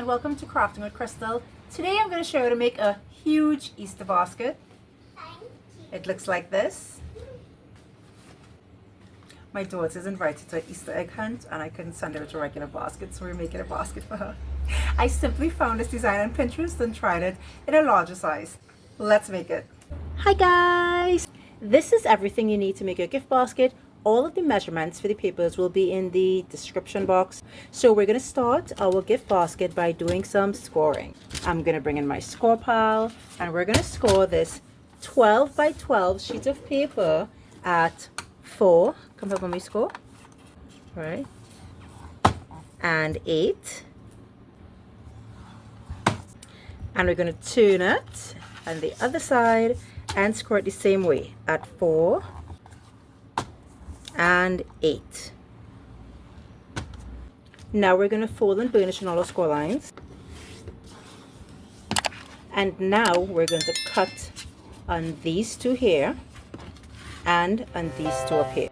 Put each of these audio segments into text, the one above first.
and welcome to Crafting with Crystal. Today I'm going to show you how to make a huge Easter basket. It looks like this. My daughter's invited to an Easter egg hunt and I couldn't send her to a regular basket, so we're making a basket for her. I simply found this design on Pinterest and tried it in a larger size. Let's make it. Hi guys! This is everything you need to make your gift basket. All of the measurements for the papers will be in the description box. So we're going to start our gift basket by doing some scoring. I'm going to bring in my score pile and we're going to score this 12 by 12 sheet of paper at 4. Come help me score. All right. And 8. And we're going to turn it on the other side and score it the same way at 4 and 8. Now we're going to fold and burnish in all our score lines. And now we're going to cut on these two here and on these two up here.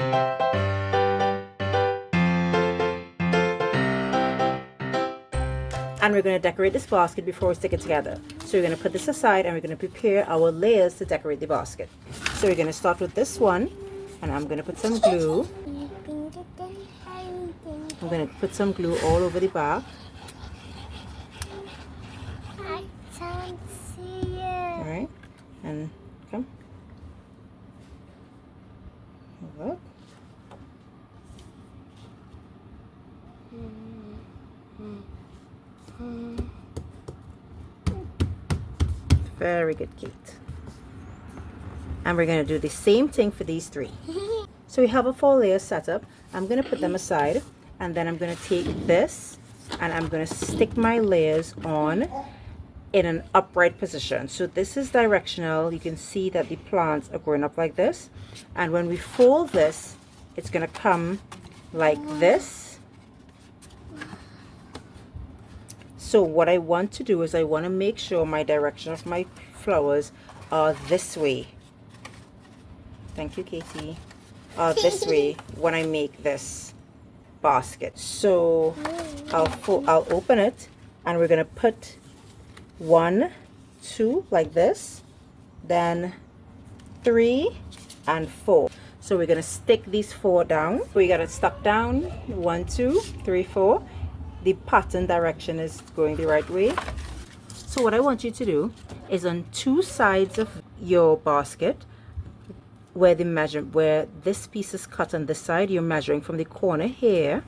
And we're going to decorate this basket before we stick it together. So we're going to put this aside and we're going to prepare our layers to decorate the basket. So we're going to start with this one. And I'm going to put some glue. I'm going to put some glue all over the back. I can't see it. Alright. And come. Look. Very good, Kate. And we're going to do the same thing for these three. So we have a 4 layers set up. I'm going to put them aside and then I'm going to take this and I'm going to stick my layers on in an upright position. So this is directional. You can see that the plants are growing up like this, and when we fold this it's going to come like this. So what I want to do is I want to make sure my direction of my flowers are this way. Thank you, Katie. This way when I make this basket. So I'll open it and we're gonna put 1, 2 like this, then 3 and 4. So we're gonna stick these 4 down. We got it stuck down. 1, 2, 3, 4. The pattern direction is going the right way. So what I want you to do is on 2 sides of your basket, where this piece is cut on this side, you're measuring from the corner here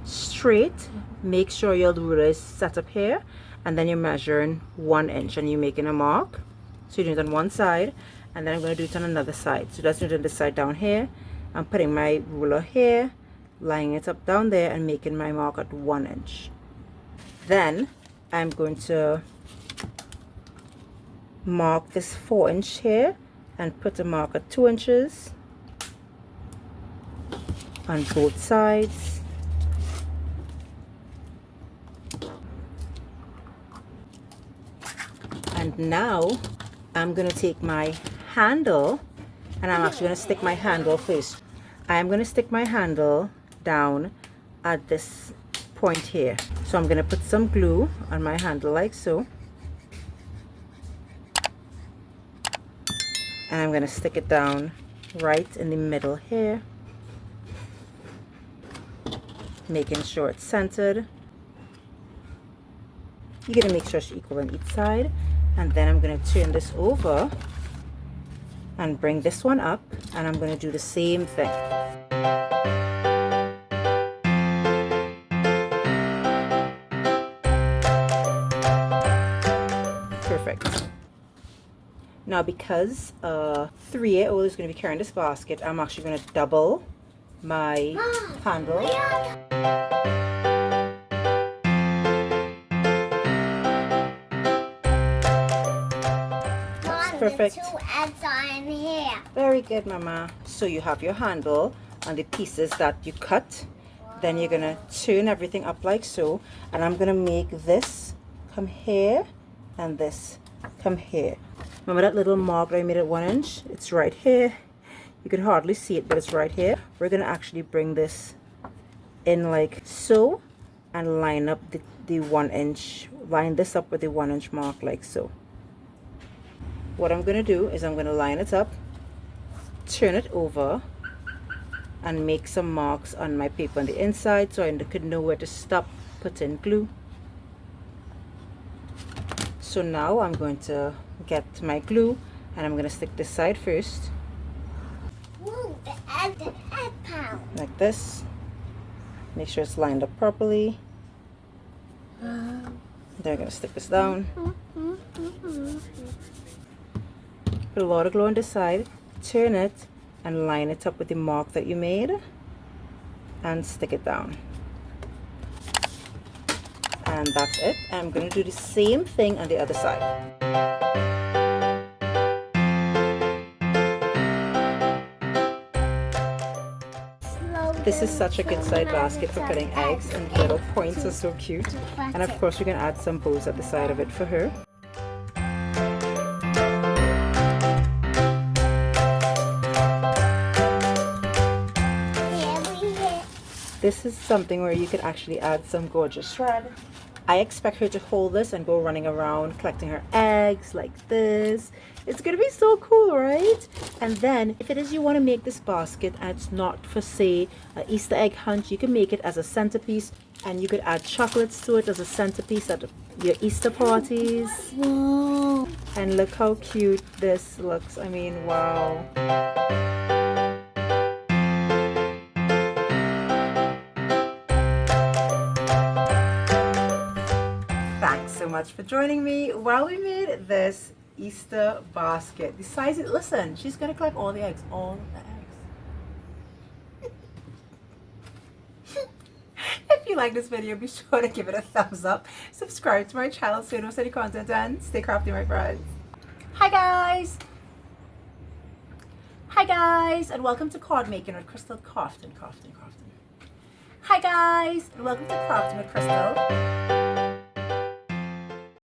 straight. Make sure your ruler is set up here, and then you're measuring 1 inch and you're making a mark. So you're doing it on one side and then I'm going to do it on another side. So that's doing this side down here. I'm putting my ruler here, lining it up down there and making my mark at 1 inch. Then I'm going to mark this 4 inch here and put a mark at 2 inches on both sides. And now I'm going to take my handle and I'm actually going to stick my handle first. I'm going to stick my handle down at this point here. So I'm going to put some glue on my handle like so. And I'm going to stick it down right in the middle here, making sure it's centered. You're going to make sure it's equal on each side, and then I'm going to turn this over and bring this one up, and I'm going to do the same thing. Perfect. Now because 3-year-old is going to be carrying this basket, I'm actually going to double my handle. That's perfect. 2 ends on here. Very good, Mama. So you have your handle on the pieces that you cut. Then you're going to turn everything up like so. And I'm going to make this come here and this come here. Remember that little mark that I made at 1 inch? It's right here. You can hardly see it, but it's right here. We're going to actually bring this in like so, and line up the 1 inch, line this up with the 1 inch mark like so. What I'm going to do is I'm going to line it up, turn it over, and make some marks on my paper on the inside so I could know where to stop, put in glue. So now I'm going to get my glue and I'm going to stick this side first. Whoa, the egg pound. Like this. Make sure it's lined up properly. Then I'm going to stick this down. Put a lot of glue on this side, turn it and line it up with the mark that you made and stick it down. And that's it. I'm going to do the same thing on the other side. This is such a good side basket for putting eggs, and the little points are so cute. And of course, we can add some bows at the side of it for her. This is something where you could actually add some gorgeous thread. I expect her to hold this and go running around collecting her eggs like this. It's gonna be so cool, right? And then if it is you want to make this basket and it's not for, say, an Easter egg hunt, you can make it as a centerpiece, and you could add chocolates to it as a centerpiece at your Easter parties. Whoa. And look how cute this looks. I mean, wow. Thanks so much for joining me while we made this Easter basket. The size, listen, she's gonna collect all the eggs, all the eggs. If you like this video, be sure to give it a thumbs up, subscribe to my channel so you don't miss any content, and stay crafty, my friends. Hi guys, and welcome to Cardmaking with Crystal. Crafting. Hi guys, and welcome to Crafting with Crystal.